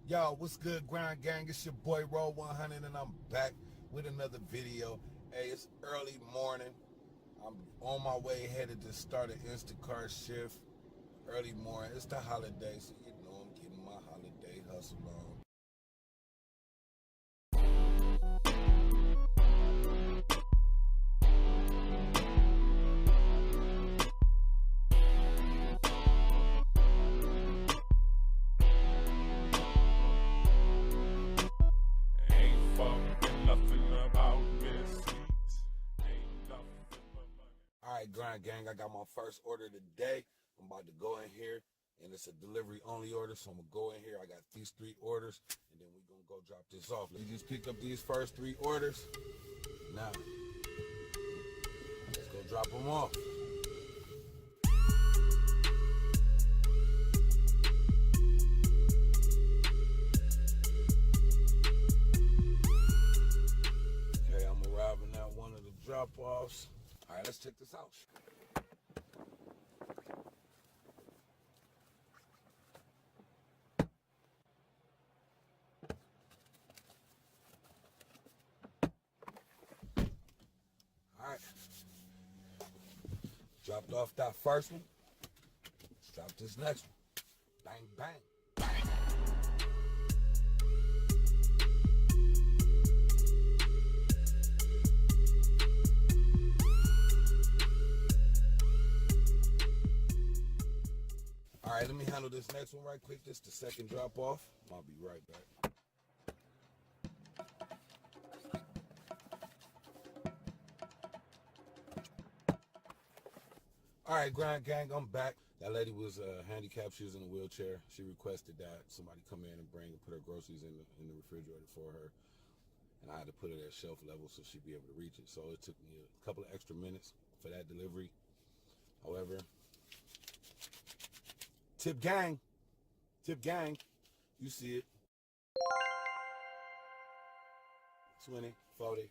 Yo, what's good, Grind Gang? It's your boy ROLL100, and I'm back with another video. Hey, it's early morning. I'm on my way headed to start an Instacart shift. Early morning. It's the holiday, so you know I'm getting my holiday hustle on. Alright, Grind Gang, I got my first order today. I'm about to go in here, and it's a delivery only order, so I'm going to go in here. I got these 3 orders, and then we're going to go drop this off. We just picked up these first 3 orders. Now, let's go drop them off. Okay, I'm arriving at one of the drop-offs. All right, let's check this out. All right. Dropped off that first one. Let's drop this next one. Bang, bang, bang. All right, let me handle this next one right quick. This is the second drop off. I'll be right back. All right, Grind Gang, I'm back. That lady was handicapped. She was in a wheelchair. She requested that somebody come in and put her groceries in the refrigerator for her. And I had to put it at shelf level so she'd be able to reach it. So it took me a couple of extra minutes for that delivery. However, tip gang, you see it. 20, 40.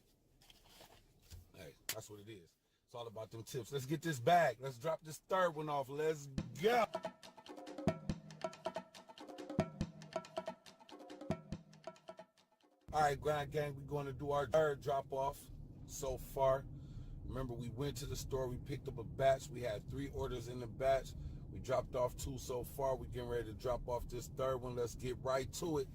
Hey, that's what it is. It's all about them tips. Let's get this bag. Let's drop this third one off. Let's go. All right, Grind Gang, we're going to do our third drop off so far. Remember, we went to the store. We picked up a batch. We had 3 orders in the batch. We dropped off 2 so far. We're getting ready to drop off this third one. Let's get right to it.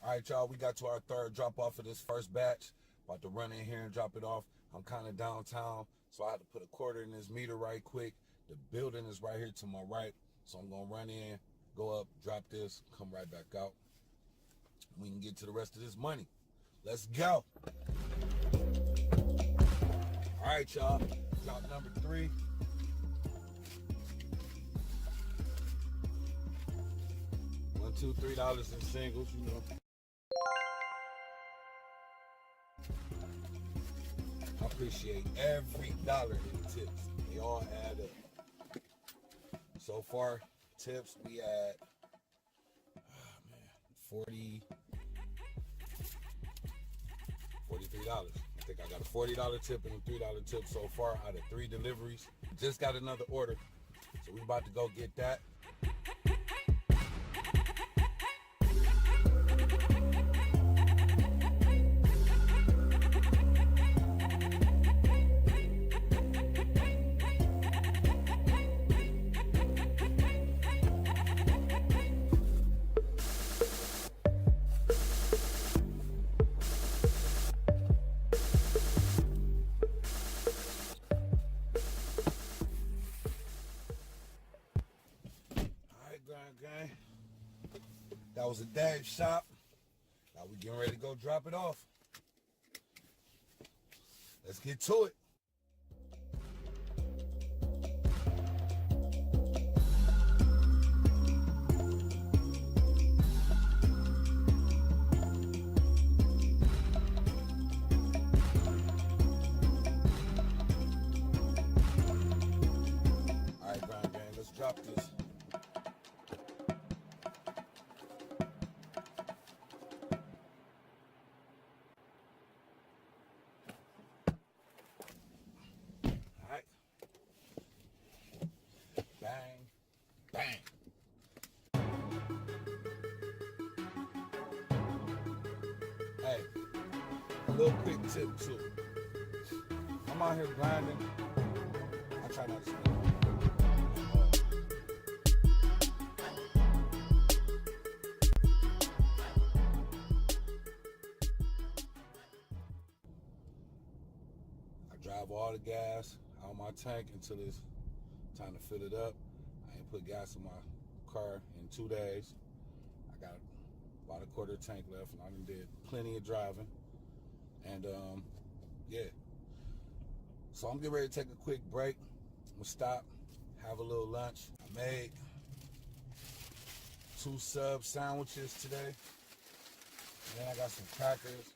All right, y'all, we got to our third drop off of this first batch. About to run in here and drop it off. I'm kind of downtown, so I had to put a quarter in this meter right quick. The building is right here to my right, so I'm going to run in, go up, drop this, come right back out. We can get to the rest of this money. Let's go. All right, y'all, drop number 3. $1, $2, $3 in singles, you know. I appreciate every dollar in tips. They all add up. So far, tips, we at, $43. I think I got a $40 tip and a $3 tip so far out of 3 deliveries. Just got another order, so we about to go get that. Gang. That was a dad shop. Now we getting ready to go drop it off. Let's get to it. All right, Grind Gang, let's drop this. little quick tip too. I'm out here grinding. I try not to spend money. I drive all the gas out of my tank until it's time to fill it up. I ain't put gas in my car in 2 days. I got about a quarter tank left, and I done did plenty of driving. And yeah. So I'm getting ready to take a quick break. I'm gonna stop, have a little lunch. I made 2 sub sandwiches today. And then I got some crackers,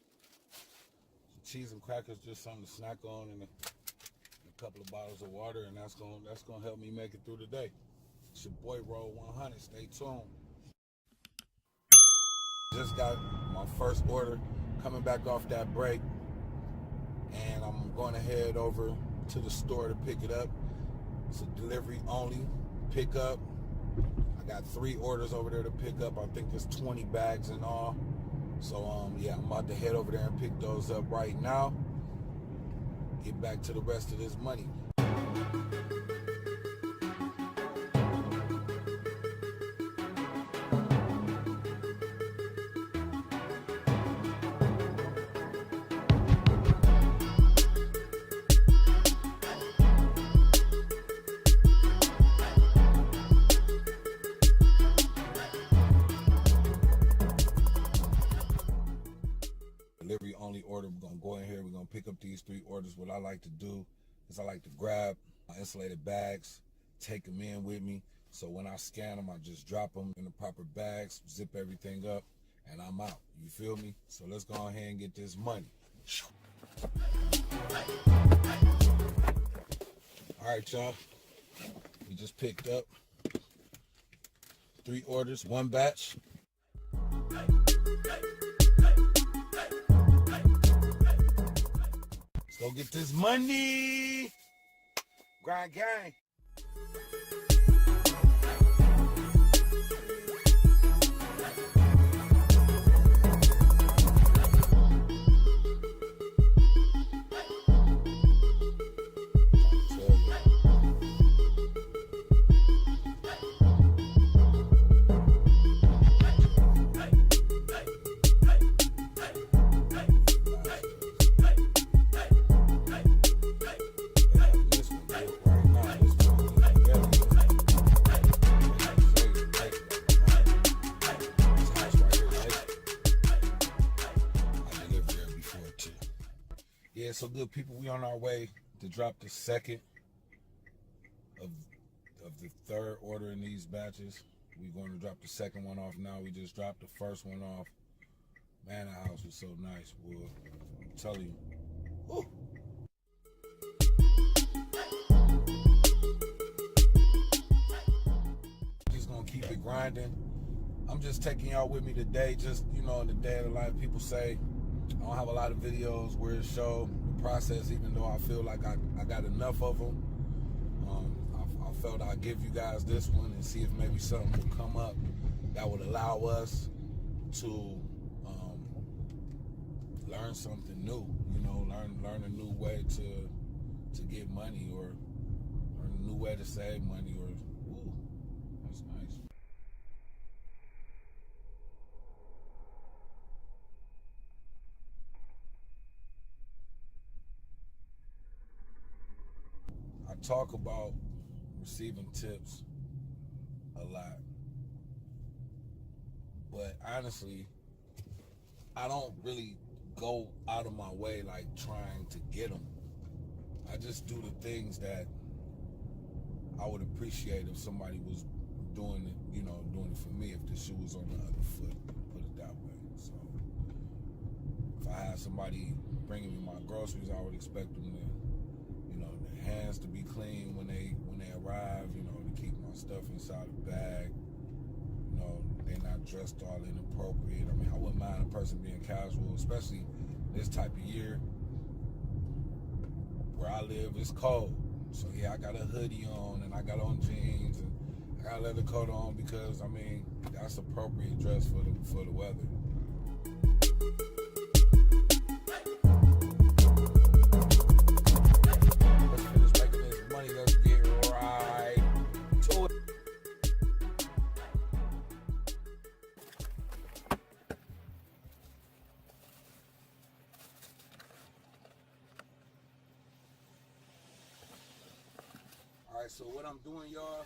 some cheese and crackers, just something to snack on, and a couple of bottles of water, and that's gonna help me make it through the day. It's your boy ROLL100. Stay tuned. Just got my first order coming back off that break, and I'm going to head over to the store to pick it up. It's a delivery only pickup. I got 3 orders over there to pick up. I think there's 20 bags in all. So yeah, I'm about to head over there and pick those up right now. Get back to the rest of this money. Delivery only order. We're gonna go in here, we're gonna pick up these 3 orders. What I like to do is I like to grab my insulated bags, take them in with me, so when I scan them, I just drop them in the proper bags, zip everything up, and I'm out. You feel me? So let's go ahead and get this money. All right, y'all, we just picked up 3 orders, 1 batch. Let's go get this money. Grind gang. Yeah, so good people, we on our way to drop the second of the 3rd order in these batches. We're going to drop the second one off now. We just dropped the first one off. Man, the house was so nice, boy. I'm telling you. Woo. Just gonna keep it grinding. I'm just taking y'all with me today, just, you know, in the day of the life. People say I don't have a lot of videos where it show the process, even though I feel like I got enough of them. I felt I'd give you guys this one and see if maybe something will come up that would allow us to learn something new. You know, learn a new way to get money, or learn a new way to save money, or ooh, that's nice. I talk about receiving tips a lot, but honestly, I don't really go out of my way like trying to get them. I just do the things that I would appreciate if somebody was doing it, you know, doing it for me, if the shoe was on the other foot, put it that way. So if I had somebody bringing me my groceries, I would expect them to, you know, their hands to be clean when they arrive, you know, to keep my stuff inside the bag. You know, they're not dressed all inappropriate. I mean, I wouldn't mind a person being casual, especially this type of year. Where I live, it's cold. So yeah, I got a hoodie on, and I got on jeans, and I got a leather coat on because, I mean, that's appropriate dress for the weather. so what I'm doing, y'all,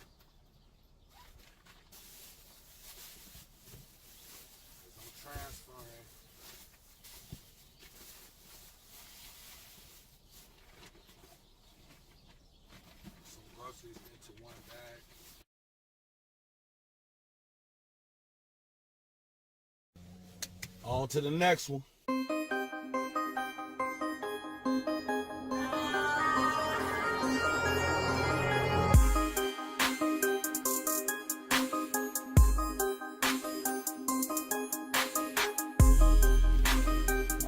is I'm transferring some groceries into one bag. On to the next one.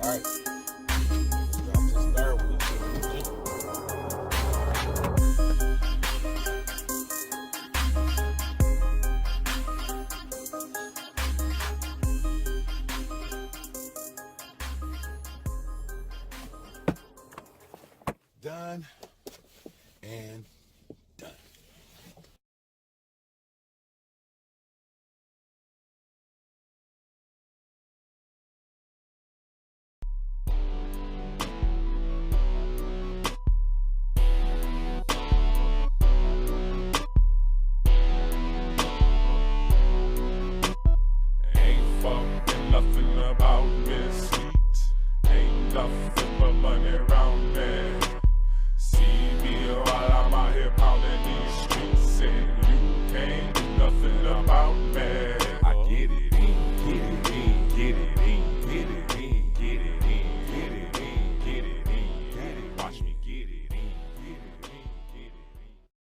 Alright, let's drop this third one. Done and done. Ain't fucking nothing about Miss Sweet. Ain't nothing.